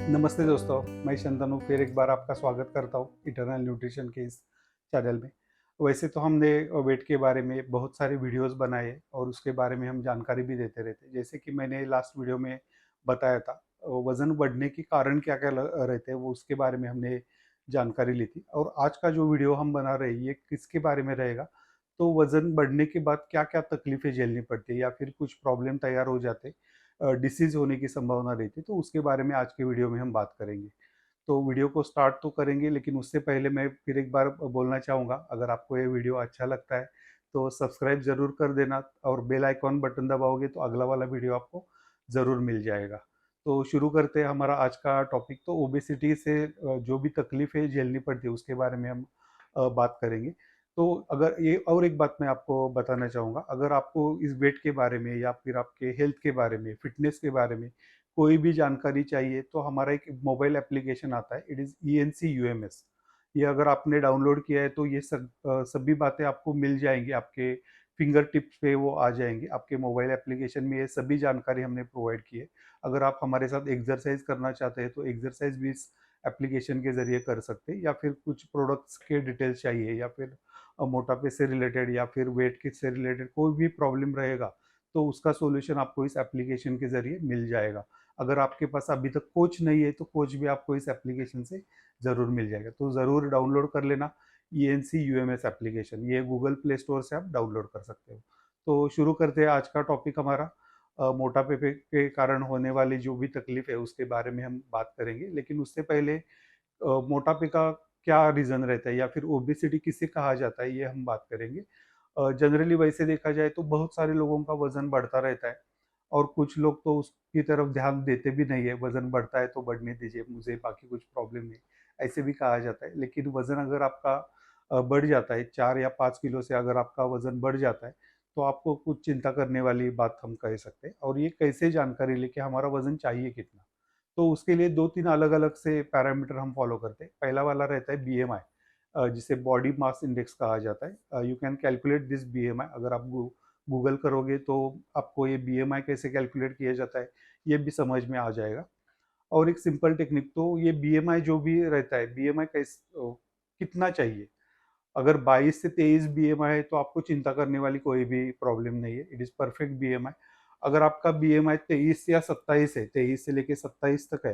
नमस्ते दोस्तों, मैं शंतनु फिर एक बार आपका स्वागत करता हूँ इटर्नल न्यूट्रिशन के इस चैनल में। वैसे तो हमने वेट के बारे में बहुत सारे वीडियोस बनाए और उसके बारे में हम जानकारी भी देते रहते हैं। जैसे कि मैंने लास्ट वीडियो में बताया था, वज़न बढ़ने के कारण क्या-क्या रहते हैं वो उसके बारे में हमने जानकारी ली थी। और आज का जो वीडियो हम बना रहे हैं ये किसके बारे में रहेगा, तो वज़न बढ़ने के बाद क्या-क्या तकलीफ़ें झेलनी पड़ती है या फिर कुछ प्रॉब्लम तैयार हो जाते हैं, डिसीज़ होने की संभावना रहती है, तो उसके बारे में आज के वीडियो में हम बात करेंगे। तो वीडियो को स्टार्ट तो करेंगे, लेकिन उससे पहले मैं फिर एक बार बोलना चाहूँगा, अगर आपको ये वीडियो अच्छा लगता है तो सब्सक्राइब ज़रूर कर देना और बेल आइकॉन बटन दबाओगे तो अगला वाला वीडियो आपको ज़रूर मिल जाएगा। तो शुरू करते हैं हमारा आज का टॉपिक। तो ओबेसिटी से जो भी तकलीफ़ें झेलनी पड़ती है उसके बारे में हम बात करेंगे। तो अगर ये और एक बात मैं आपको बताना चाहूँगा, अगर आपको इस वेट के बारे में या फिर आपके हेल्थ के बारे में, फिटनेस के बारे में कोई भी जानकारी चाहिए तो हमारा एक मोबाइल एप्लीकेशन आता है, इट इज़ ईएनसी यूएमएस। ये अगर आपने डाउनलोड किया है तो ये सभी बातें आपको मिल जाएँगी, आपके फिंगर टिप्स पे वो आ जाएँगी। आपके मोबाइल एप्लीकेशन में ये सभी जानकारी हमने प्रोवाइड की है। अगर आप हमारे साथ एक्सरसाइज़ करना चाहते हैं तो एक्सरसाइज़ भी इस एप्लीकेशन के ज़रिए कर सकते हैं, या फिर कुछ प्रोडक्ट्स के डिटेल्स चाहिए या फिर मोटापे से रिलेटेड या फिर वेट के से रिलेटेड कोई भी प्रॉब्लम रहेगा, तो उसका सॉल्यूशन आपको इस एप्लीकेशन के ज़रिए मिल जाएगा। अगर आपके पास अभी तक कोच नहीं है, तो कोच भी आपको इस एप्लीकेशन से ज़रूर मिल जाएगा। तो ज़रूर डाउनलोड कर लेना ईएनसी यूएमएस एप्लीकेशन, ये गूगल प्ले स्टोर से आप डाउनलोड कर सकते हो। तो शुरू करते हैं आज का टॉपिक हमारा। मोटापे के कारण होने वाली जो भी तकलीफ है उसके बारे में हम बात करेंगे, लेकिन उससे पहले मोटापे का क्या रीज़न रहता है या फिर ओबेसिटी किसे कहा जाता है, ये हम बात करेंगे। जनरली वैसे देखा जाए तो बहुत सारे लोगों का वज़न बढ़ता रहता है और कुछ लोग तो उसकी तरफ ध्यान देते भी नहीं है, वज़न बढ़ता है तो बढ़ने दीजिए, मुझे बाकी कुछ प्रॉब्लम नहीं, ऐसे भी कहा जाता है। लेकिन वज़न अगर आपका बढ़ जाता है, 4 या 5 किलो से अगर आपका वज़न बढ़ जाता है, तो आपको कुछ चिंता करने वाली बात हम कह सकते हैं। और ये कैसे जानकारी लें कि हमारा वज़न चाहिए कितना? तो उसके लिए 2-3 अलग-अलग से पैरामीटर हम फॉलो करते हैं। पहला वाला रहता है बीएमआई, जिसे बॉडी मास इंडेक्स कहा जाता है। You can calculate this BMI, अगर आप गूगल करोगे तो आपको ये बीएमआई कैसे कैलकुलेट किया जाता है, ये भी समझ में आ जाएगा। और एक सिंपल टेक्निक, तो ये बीएमआई जो भी रहता है, बीएमआई कितना चाहिए? अगर 22 से 23 बीएमआई है तो आपको चिंता करने वाली कोई भी प्रॉब्लम नहीं है, इट इज़ परफेक्ट बीएमआई। अगर आपका बीएमआई 23 या 27 है, 23 से लेके 27 तक है,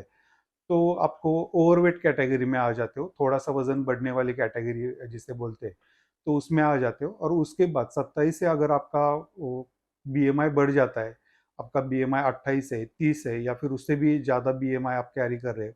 तो आपको ओवरवेट कैटेगरी में आ जाते हो, थोड़ा-सा वज़न बढ़ने वाली कैटेगरी जिसे बोलते हैं, तो उसमें आ जाते हो। और उसके बाद 27 से अगर आपका वो बीएमआई बढ़ जाता है, आपका बीएमआई 28 है, 30 है या फिर उससे भी ज़्यादा बीएमआई आप कैरी कर रहे हो,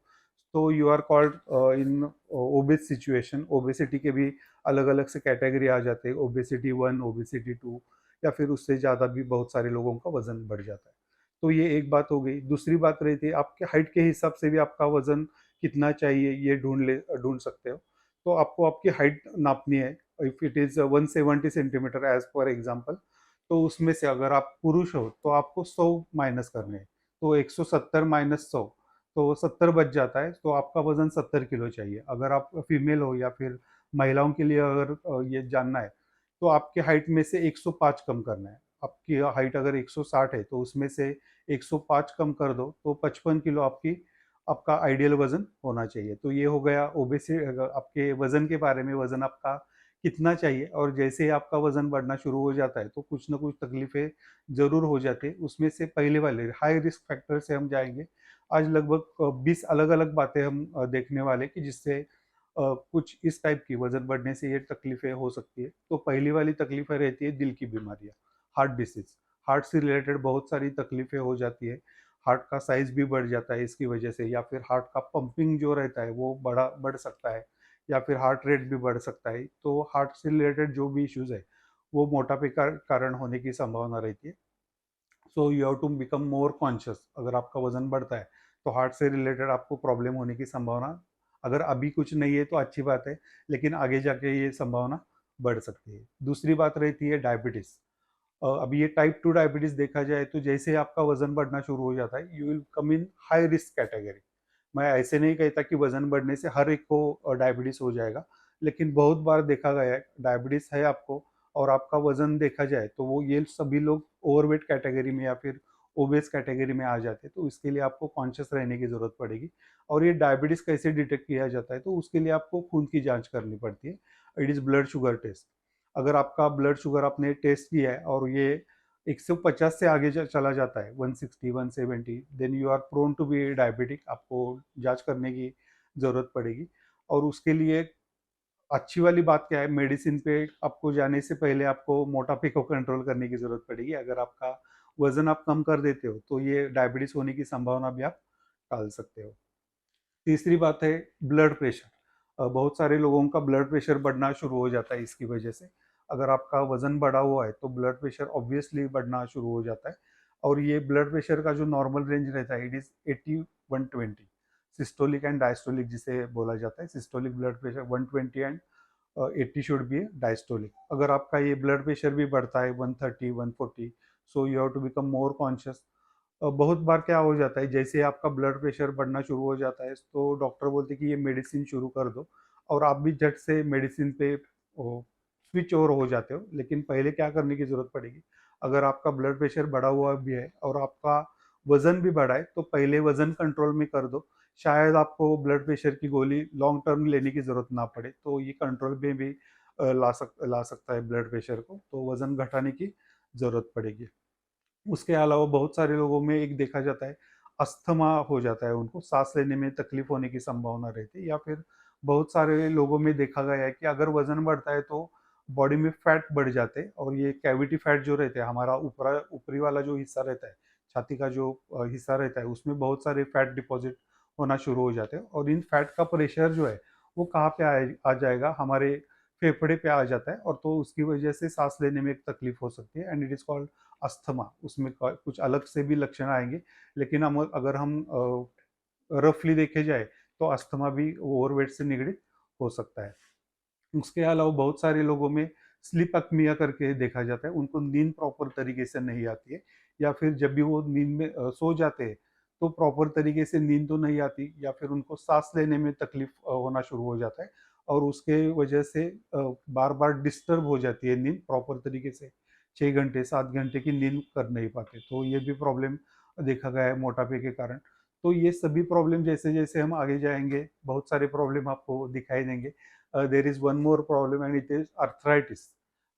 तो you are called in obese situation. Obesity के भी अलग-अलग से कैटेगरी आ जाते हैं, ओबेसिटी 1, ओबेसिटी 2 या फिर उससे ज़्यादा भी बहुत सारे लोगों का वज़न बढ़ जाता है। तो ये एक बात हो गई। दूसरी बात रहती है आपके हाइट के हिसाब से भी आपका वज़न कितना चाहिए ये ढूँढ सकते हो। तो आपको आपकी हाइट नापनी है। If it is 170 centimetre as per example, तो उसमें से अगर आप पुरुष हो तो आपको 100 माइनस करने हैं। तो 170 माइनस 100, तो 70 बच जाता है, तो आपका वज़न 70 किलो चाहिए। अगर आप फीमेल हो या फिर महिलाओं के लिए अगर ये जानना है, तो आपके हाइट में से 105 कम करना है। आपकी हाइट अगर 160 है तो उसमें से 105 कम कर दो, तो 55 किलो आपका आइडियल वज़न होना चाहिए। तो ये हो गया आपके वज़न के बारे में, वज़न आपका कितना चाहिए। और जैसे ही आपका वज़न बढ़ना शुरू हो जाता है तो कुछ न कुछ तकलीफ़ें ज़रूर हो जाती हैं। उसमें से पहले वाले हाई रिस्क फैक्टर से हम जाएँगे। आज लगभग 20 अलग-अलग बातें हम देखने वाले हैं कि जिससे कुछ इस टाइप की वज़न बढ़ने से ये तकलीफ़ें हो सकती है। तो पहली वाली तकलीफ़ें रहती है दिल की बीमारियाँ, हार्ट डिसीज़। हार्ट से रिलेटेड बहुत सारी तकलीफ़ें हो जाती है। हार्ट का साइज़ भी बढ़ जाता है इसकी वजह से, या फिर हार्ट का पंपिंग जो रहता है वो बढ़ सकता है, या फिर हार्ट रेट भी बढ़ सकता है। तो हार्ट से रिलेटेड जो भी इश्यूज़ है, वो मोटापे का कारण होने की संभावना रहती है। So you have to become more conscious. अगर आपका वज़न बढ़ता है, तो हार्ट से रिलेटेड आपको प्रॉब्लम होने की संभावना, अगर अभी कुछ नहीं है तो अच्छी बात है, लेकिन आगे जाके ये संभावना बढ़ सकती है। दूसरी बात रहती है डायबिटीज़। अभी ये टाइप 2 डायबिटीज़ देखा जाए तो जैसे ही आपका वज़न बढ़ना शुरू हो जाता है, you will come in high risk category. मैं ऐसे नहीं कहता कि वज़न बढ़ने से हर एक को डायबिटीज़ हो जाएगा, लेकिन बहुत बार देखा गया है डायबिटीज़ है आपको और आपका वज़न देखा जाए तो वो ये सभी लोग ओवरवेट कैटेगरी में या फिर ओबेस कैटेगरी में आ जाते हैं, तो इसके लिए आपको कॉन्शियस रहने की ज़रूरत पड़ेगी। और ये डायबिटीज़ कैसे डिटेक्ट किया जाता है, तो उसके लिए आपको खून की जाँच करनी पड़ती है। It is blood sugar test. अगर आपका ब्लड शुगर आपने टेस्ट किया है और ये 150 से आगे चला जाता है, 160, 170, then you are prone to be diabetic. आपको जाँच करने की ज़रूरत पड़ेगी। और उसके लिए अच्छी वाली बात क्या है, मेडिसिन पे आपको जाने से पहले आपको मोटापे को कंट्रोल करने की ज़रूरत पड़ेगी। अगर आपका वज़न आप कम कर देते हो, तो ये डायबिटीज़ होने की संभावना भी आप टाल सकते हो। तीसरी बात है ब्लड प्रेशर। बहुत सारे लोगों का ब्लड प्रेशर बढ़ना शुरू हो जाता है इसकी वजह से। अगर आपका वज़न बढ़ा हुआ है, तो ब्लड प्रेशर ऑब्वियसली बढ़ना शुरू हो जाता है। और ये ब्लड प्रेशर का जो नॉर्मल रेंज रहता है, it is 80-120, systolic and diastolic जिसे बोला जाता है। Systolic blood pressure 120 and 80 should be diastolic. अगर आपका ये ब्लड प्रेशर भी बढ़ता है 130, 140, so you have to become more conscious. बहुत बार क्या हो जाता है, जैसे आपका ब्लड प्रेशर बढ़ना शुरू हो जाता है, तो डॉक्टर बोलते हैं कि ये मेडिसिन शुरू कर दो, और आप भी झट से मेडिसिन पे स्विच ओवर हो जाते हो। लेकिन पहले क्या करने की ज़रूरत पड़ेगी, अगर आपका ब्लड प्रेशर बढ़ा हुआ भी है और आपका वज़न भी बढ़ा है, तो पहले वज़न कंट्रोल में कर दो। शायद आपको ब्लड प्रेशर की गोली लॉन्ग टर्म लेने की ज़रूरत ना पड़े, तो ये कंट्रोल में भी ला सकता है ब्लड प्रेशर को, तो वज़न घटाने की ज़रूरत पड़ेगी। उसके अलावा बहुत सारे लोगों में एक देखा जाता है, अस्थमा हो जाता है, उनको सांस लेने में तकलीफ होने की संभावना रहती है। या फिर बहुत सारे लोगों में देखा गया है कि अगर वजन बढ़ता है, तो बॉडी में फैट बढ़ जाते हैं, और ये कैविटी फैट जो रहते हैं, हमारा ऊपरी वाला जो हिस्सा रहता है, छाती का जो हिस्सा रहता है, उसमें बहुत सारे फैट डिपॉजिट होना शुरू हो जाते हैं। और इन फैट का प्रेशर जो है, वो कहाँ पे आ जाएगा, हमारे फेफड़े पे आ जाता है, और तो उसकी वजह से सांस लेने में एक तकलीफ हो सकती है, and it is called asthma. उसमें कुछ अलग से भी लक्षण आएंगे, लेकिन हम अगर हम रफली देखे जाए, तो अस्थमा भी ओवरवेट से निगड़ित हो सकता है। उसके अलावा बहुत सारे लोगों में स्लीप अपनिया करके देखा जाता है, उनको नींद प्रॉपर तरीके से नहीं आती है, या फिर जब भी वो नींद में सो जाते हैं, तो प्रॉपर तरीके से नींद तो नहीं आती, या फिर उनको सांस लेने में तकलीफ होना शुरू हो जाता है, और उसके वजह से बार बार डिस्टर्ब हो जाती है नींद प्रॉपर तरीके से। 6 घंटे 7 घंटे की नींद कर नहीं पाते, तो ये भी प्रॉब्लम देखा गया है मोटापे के कारण। तो ये सभी प्रॉब्लम जैसे जैसे हम आगे जाएंगे, बहुत सारे प्रॉब्लम आपको दिखाई देंगे। There is one more problem, and it is arthritis.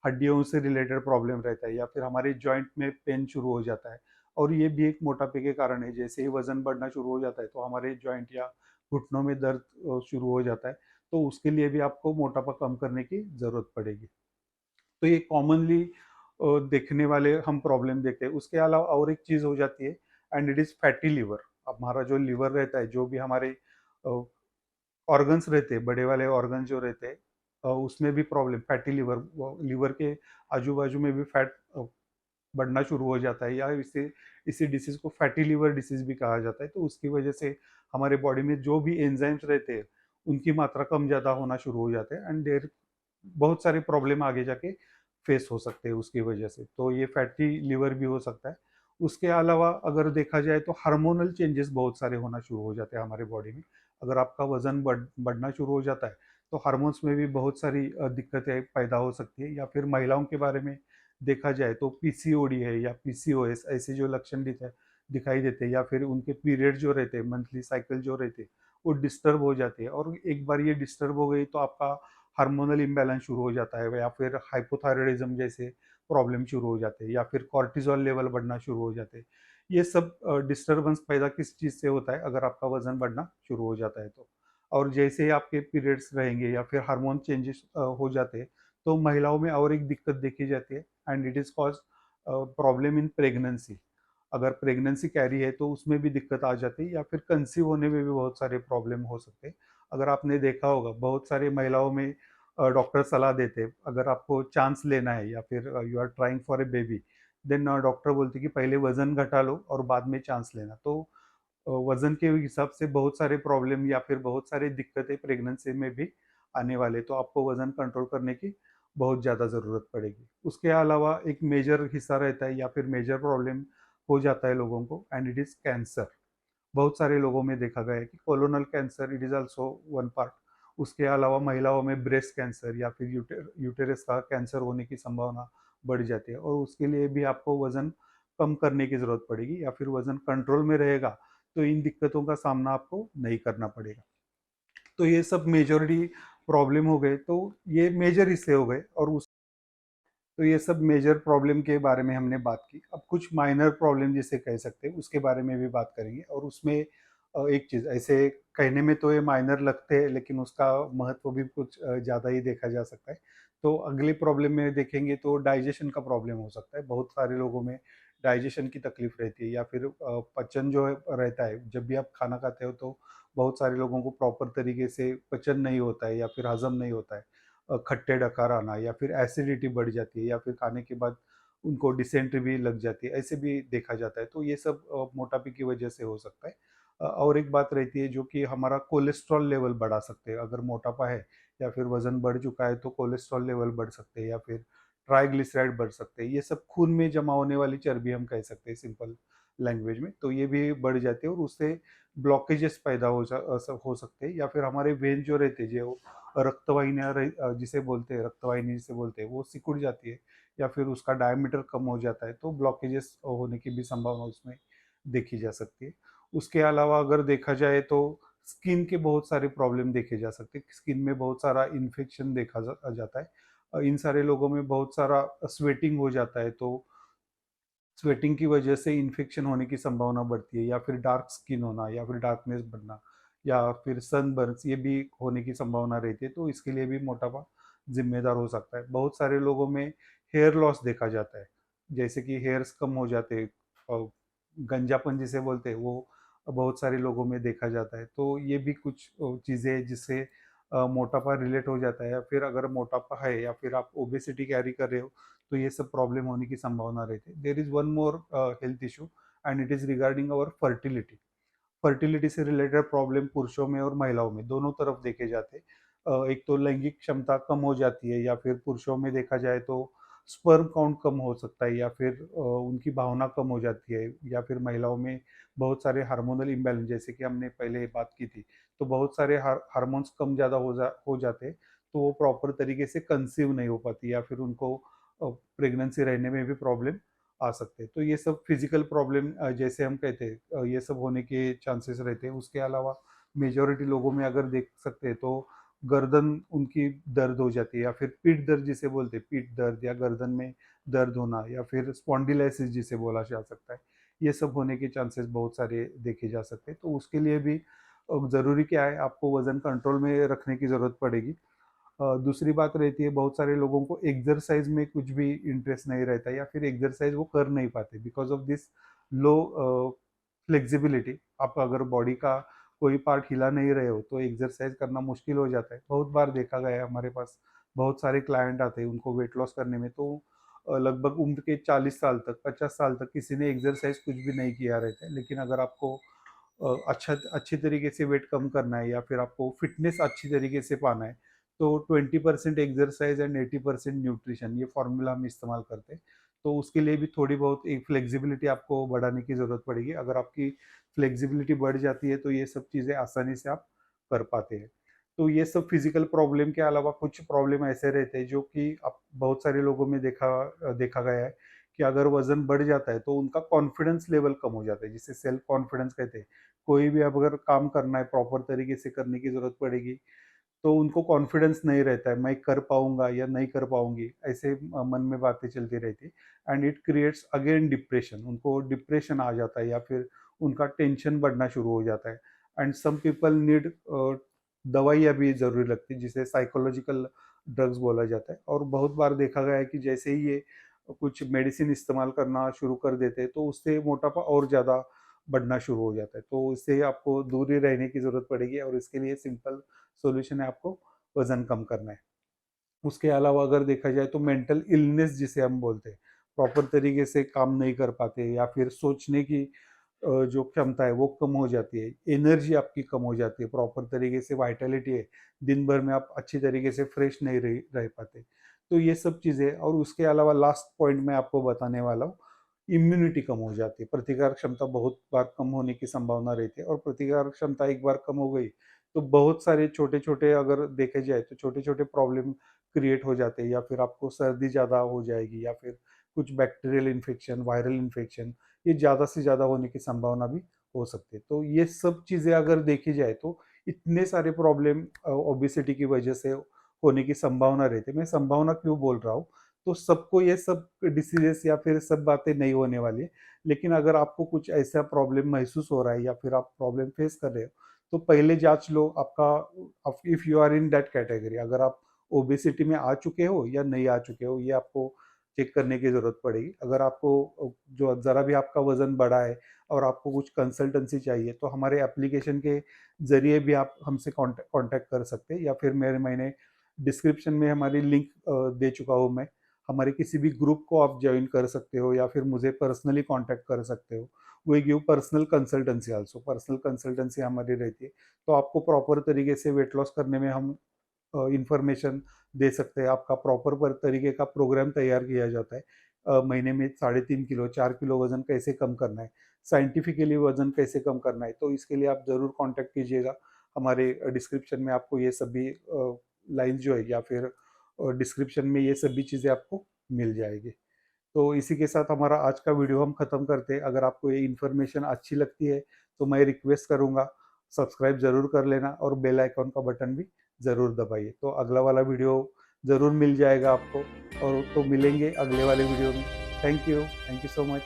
हड्डियों से रिलेटेड प्रॉब्लम रहता है, या फिर हमारे जॉइंट में पेन शुरू हो जाता है, और ये भी एक मोटापे के कारण है। जैसे ही वजन बढ़ना शुरू हो जाता है, तो हमारे जॉइंट या घुटनों में दर्द शुरू हो जाता है, तो उसके लिए भी आपको मोटापा कम करने की ज़रूरत पड़ेगी। तो ये कॉमनली देखने वाले हम प्रॉब्लम देखते हैं। उसके अलावा और एक चीज़ हो जाती है, and it is fatty liver. हमारा जो लिवर रहता है, जो भी हमारे ऑर्गन्स रहते हैं, बड़े वाले ऑर्गन जो रहते हैं, उसमें भी प्रॉब्लम, फैटी लिवर, लिवर के आजू बाजू में भी फैट बढ़ना शुरू हो जाता है, या इसे इसी डिसीज को फैटी लिवर डिसीज भी कहा जाता है। तो उसकी वजह से हमारे बॉडी में जो भी एंजाइम्स रहते हैं, उनकी मात्रा कम ज़्यादा होना शुरू हो जाते हैं, एंड देर बहुत सारे प्रॉब्लम आगे जाके फेस हो सकते हैं उसकी वजह से। तो ये फैटी लिवर भी हो सकता है। उसके अलावा अगर देखा जाए, तो हार्मोनल चेंजेस बहुत सारे होना शुरू हो जाते हैं हमारे बॉडी में। अगर आपका वजन बढ़ना शुरू हो जाता है, तो हार्मोन्स में भी बहुत सारी दिक्कतें पैदा हो सकती है। या फिर महिलाओं के बारे में देखा जाए, तो पीसीओडी है या पीसीओएस, ऐसे जो लक्षण दिखाई देते हैं, या फिर उनके पीरियड जो रहते हैं, मंथली साइकिल जो रहते हैं, वो डिस्टर्ब हो जाते हैं। और एक बार ये डिस्टर्ब हो गई, तो आपका हार्मोनल इम्बैलेंस शुरू हो जाता है, या फिर हाइपोथायरॉयडिज्म जैसे प्रॉब्लम शुरू हो जाते हैं, या फिर कॉर्टिजोल लेवल बढ़ना शुरू हो जाते हैं। ये सब डिस्टर्बेंस पैदा किस चीज़ से होता है, अगर आपका वजन बढ़ना शुरू हो जाता है तो। और जैसे ही आपके पीरियड्स रहेंगे, या फिर हार्मोन चेंजेस हो जाते हैं, तो महिलाओं में और एक दिक्कत देखी जाती है, and it is cause problem in pregnancy. अगर प्रेगनेंसी कैरी है, तो उसमें भी दिक्कत आ जाती है, या फिर कंसीव होने में भी बहुत सारे प्रॉब्लम हो सकते हैं। अगर आपने देखा होगा, बहुत सारी महिलाओं में डॉक्टर सलाह देते हैं, अगर आपको चांस लेना है, या फिर you are trying for a baby, then doctor बोलते हैं कि पहले वजन घटा लो और बाद में चांस लेना। तो वजन के हिसाब से बहुत सारे प्रॉब्लम, या फिर बहुत सारी दिक्कतें प्रेगनेंसी में भी आने वाले, तो आपको वजन कंट्रोल करने की बहुत ज़्यादा ज़रूरत पड़ेगी। उसके अलावा एक मेजर हिस्सा रहता है, या फिर मेजर प्रॉब्लम हो जाता है लोगों को, एंड इट इज़ कैंसर। बहुत सारे लोगों में देखा गया है कि colonel cancer, it is also one part. उसके अलावा महिलाओं में ब्रेस्ट कैंसर, या फिर यूटेरस का कैंसर होने की संभावना बढ़ जाती है, और उसके लिए भी आपको वजन कम करने की ज़रूरत पड़ेगी या फिर वज़न कंट्रोल में रहेगा, तो इन दिक्कतों का सामना आपको नहीं करना पड़ेगा। तो ये सब मेजॉरिटी प्रॉब्लम हो गए, तो ये मेजर हिस्से हो गए और उस तो ये सब मेजर प्रॉब्लम के बारे में हमने बात की। अब कुछ माइनर प्रॉब्लम जिसे कह सकते हैं, उसके बारे में भी बात करेंगे और उसमें एक चीज़ ऐसे कहने में तो ये माइनर लगते हैं, लेकिन उसका महत्व भी कुछ ज़्यादा ही देखा जा सकता है। तो अगली प्रॉब्लम में देखेंगे तो डाइजेशन का प्रॉब्लम हो सकता है। बहुत सारे लोगों में डाइजेशन की तकलीफ रहती है या फिर पचन जो है रहता है, जब भी आप खाना खाते हो तो बहुत सारे लोगों को प्रॉपर तरीके से पचन नहीं होता है या फिर हज़म नहीं होता है। खट्टे डकार आना या फिर एसिडिटी बढ़ जाती है या फिर खाने के बाद उनको डिसेंट्री भी लग जाती है, ऐसे भी देखा जाता है। तो ये सब मोटापे की वजह से हो सकता है। और एक बात रहती है जो कि हमारा कोलेस्ट्रॉल लेवल बढ़ा सकते हैं। अगर मोटापा है या फिर वज़न बढ़ चुका है तो कोलेस्ट्रॉल लेवल बढ़ सकते हैं या फिर ट्राइग्लिसराइड बढ़ सकते हैं। ये सब खून में जमा होने वाली चर्बी हम कह सकते हैं सिंपल लैंग्वेज में। तो ये भी बढ़ जाती है और उससे ब्लॉकेजेस पैदा हो सकते हैं या फिर हमारे वेन जो रहते हैं जो रक्तवाहिनियाँ जिसे बोलते हैं रक्तवाहिनी जिसे बोलते हैं वो सिकुड़ जाती है या फिर उसका डायमीटर कम हो जाता है, तो ब्लॉकेजेस होने की भी संभावना उसमें देखी जा सकती है। उसके अलावा अगर देखा जाए तो स्किन के बहुत सारे प्रॉब्लम देखे जा सकते हैं। स्किन में बहुत सारा इन्फेक्शन देखा जाता है। इन सारे लोगों में बहुत सारा स्वेटिंग हो जाता है, तो स्वेटिंग की वजह से इन्फेक्शन होने की संभावना बढ़ती है या फिर डार्क स्किन होना या फिर डार्कनेस बनना या फिर सनबर्न्स, ये भी होने की संभावना रहती है। तो इसके लिए भी मोटापा जिम्मेदार हो सकता है। बहुत सारे लोगों में हेयर लॉस देखा जाता है, जैसे कि हेयर्स कम हो जाते हैं और गंजापन जिसे बोलते हैं वो बहुत सारे लोगों में देखा जाता है। तो ये भी कुछ चीज़ें जिससे मोटापा रिलेट हो जाता है। या फिर अगर मोटापा है या फिर आप ओबेसिटी कैरी कर रहे हो तो ये सब प्रॉब्लम होने की संभावना रहती है। There is one more health issue and it is regarding our fertility. Fertility से रिलेटेड प्रॉब्लम पुरुषों में और महिलाओं में दोनों तरफ देखे जाते हैं। एक तो लैंगिक क्षमता कम हो जाती है या फिर पुरुषों में देखा जाए तो स्पर्म काउंट कम हो सकता है या फिर उनकी भावना कम हो जाती है या फिर महिलाओं में बहुत सारे हार्मोनल इम्बैलेंस, जैसे कि हमने पहले बात की थी, तो बहुत सारे हार्मोन्स कम ज़्यादा हो जाते हैं, तो वो प्रॉपर तरीके से कंसीव नहीं हो पाती या फिर उनको प्रेगनेंसी रहने में भी प्रॉब्लम आ सकते हैं। तो ये सब फिजिकल प्रॉब्लम जैसे हम कहते हैं ये सब होने के चांसेस रहते हैं। उसके अलावा मेजॉरिटी लोगों में अगर देख सकते हैं तो गर्दन उनकी दर्द हो जाती है या फिर पीठ दर्द जिसे बोलते हैं, पीठ दर्द या गर्दन में दर्द होना या फिर स्पॉन्डिलाइसिस जिसे बोला जा सकता है, ये सब होने के चांसेस बहुत सारे देखे जा सकते हैं। तो उसके लिए भी ज़रूरी क्या है, आपको वज़न कंट्रोल में रखने की ज़रूरत पड़ेगी। दूसरी बात रहती है बहुत सारे लोगों को एक्सरसाइज में कुछ भी इंटरेस्ट नहीं रहता या फिर एक्सरसाइज वो कर नहीं पाते because of this low flexibility. आप अगर बॉडी का कोई पार्ट हिला नहीं रहे हो तो एक्सरसाइज करना मुश्किल हो जाता है। बहुत बार देखा गया है, हमारे पास बहुत सारे क्लाइंट आते हैं उनको वेट लॉस करने में, तो लगभग उम्र के 40 साल तक 50 साल तक किसी ने एक्सरसाइज कुछ भी नहीं किया रहता है। लेकिन अगर आपको अच्छी तरीके से वेट कम करना है या फिर आपको फिटनेस अच्छी तरीके से पाना है तो 20% एक्सरसाइज एंड 80% न्यूट्रिशन, ये फॉर्मूला हम इस्तेमाल करते हैं। तो उसके लिए भी थोड़ी बहुत एक फ्लेक्सिबिलिटी आपको बढ़ाने की ज़रूरत पड़ेगी। अगर आपकी फ्लेक्सिबिलिटी बढ़ जाती है तो ये सब चीज़ें आसानी से आप कर पाते हैं। तो ये सब फिजिकल प्रॉब्लम के अलावा कुछ प्रॉब्लम ऐसे रहते हैं जो कि आप बहुत सारे लोगों में देखा गया है कि अगर वजन बढ़ जाता है तो उनका कॉन्फिडेंस लेवल कम हो जाता है, जिसे सेल्फ कॉन्फिडेंस कहते हैं। कोई भी अब अगर काम करना है प्रॉपर तरीके से करने की ज़रूरत पड़ेगी, तो उनको कॉन्फिडेंस नहीं रहता है, मैं कर पाऊँगा या नहीं कर पाऊँगी, ऐसे मन में बातें चलती रहती है and it creates again depression. उनको डिप्रेशन आ जाता है या फिर उनका टेंशन बढ़ना शुरू हो जाता है एंड सम पीपल नीड दवाइयाँ भी ज़रूरी लगती है, जिसे साइकोलॉजिकल ड्रग्स बोला जाता है। और बहुत बार देखा गया है कि जैसे ही ये कुछ मेडिसिन इस्तेमाल करना शुरू कर देते हैं, तो उससे मोटापा और ज़्यादा बढ़ना शुरू हो जाता है। तो इससे आपको दूर ही रहने की ज़रूरत पड़ेगी और इसके लिए सिंपल सॉल्यूशन है, आपको वज़न कम करना है। उसके अलावा अगर देखा जाए तो मेंटल इलनेस जिसे हम बोलते हैं, प्रॉपर तरीके से काम नहीं कर पाते या फिर सोचने की जो क्षमता है वो कम हो जाती है, एनर्जी आपकी कम हो जाती है, प्रॉपर तरीके से वाइटैलिटी है, दिन भर में आप अच्छी तरीके से फ्रेश नहीं रह पाते। तो ये सब चीज़ें, और उसके अलावा लास्ट पॉइंट मैं आपको बताने वाला हूँ, इम्यूनिटी कम हो जाती है, प्रतिकार क्षमता बहुत बार कम होने की संभावना रहती है। और प्रतिकार क्षमता एक बार कम हो गई तो बहुत सारे छोटे-छोटे, अगर देखे जाए तो छोटे-छोटे प्रॉब्लम क्रिएट हो जाते हैं या फिर आपको सर्दी ज़्यादा हो जाएगी या फिर कुछ बैक्टीरियल इन्फेक्शन, वायरल इन्फेक्शन, ये ज़्यादा से ज़्यादा होने की संभावना भी हो सकती है। तो ये सब चीज़ें अगर देखी जाए तो इतने सारे प्रॉब्लम ओबेसिटी की वजह से होने की संभावना रहती है। मैं संभावना क्यों बोल रहा हूँ, तो सबको ये सब डिसीजेस या फिर सब बातें नहीं होने वाली है। लेकिन अगर आपको कुछ ऐसा प्रॉब्लम महसूस हो रहा है या फिर आप प्रॉब्लम फेस कर रहे हो, तो पहले जांच लो आपका, if you are in that category, अगर आप ओबेसिटी में आ चुके हो या नहीं आ चुके हो, ये आपको चेक करने की ज़रूरत पड़ेगी। अगर आपको जो ज़रा भी आपका वज़न बढ़ा है और आपको कुछ कंसल्टेंसी चाहिए, तो हमारे एप्लीकेशन के ज़रिए भी आप हमसे कॉन्टैक्ट कर सकते हैं, या फिर मैंने डिस्क्रिप्शन में हमारी लिंक दे चुका हूँ मैं। हमारे किसी भी ग्रुप को आप जॉइन कर सकते हो या फिर मुझे पर्सनली कॉन्टैक्ट कर सकते हो। We give personal consultancy also, personal consultancy हमारी रहती है। तो आपको प्रॉपर तरीके से वेट लॉस करने में हम इंफॉर्मेशन दे सकते हैं। आपका प्रॉपर पर तरीके का प्रोग्राम तैयार किया जाता है। महीने में 3.5 किलो 4 किलो वजन कैसे कम करना है, साइंटिफिकली वजन कैसे कम करना है, तो इसके लिए आप ज़रूर कांटेक्ट कीजिएगा। हमारे डिस्क्रिप्शन में आपको ये सभी लाइंस जो है, या फिर डिस्क्रिप्शन में ये सभी चीज़ें आपको मिल जाएगी। तो इसी के साथ हमारा आज का वीडियो हम ख़त्म करते हैं। अगर आपको ये इन्फॉर्मेशन अच्छी लगती है, तो मैं रिक्वेस्ट करूँगा, सब्सक्राइब ज़रूर कर लेना और बेल आइकॉन का बटन भी ज़रूर दबाइए। तो अगला वाला वीडियो ज़रूर मिल जाएगा आपको, और तो मिलेंगे अगले वाले वीडियो में। Thank you so much.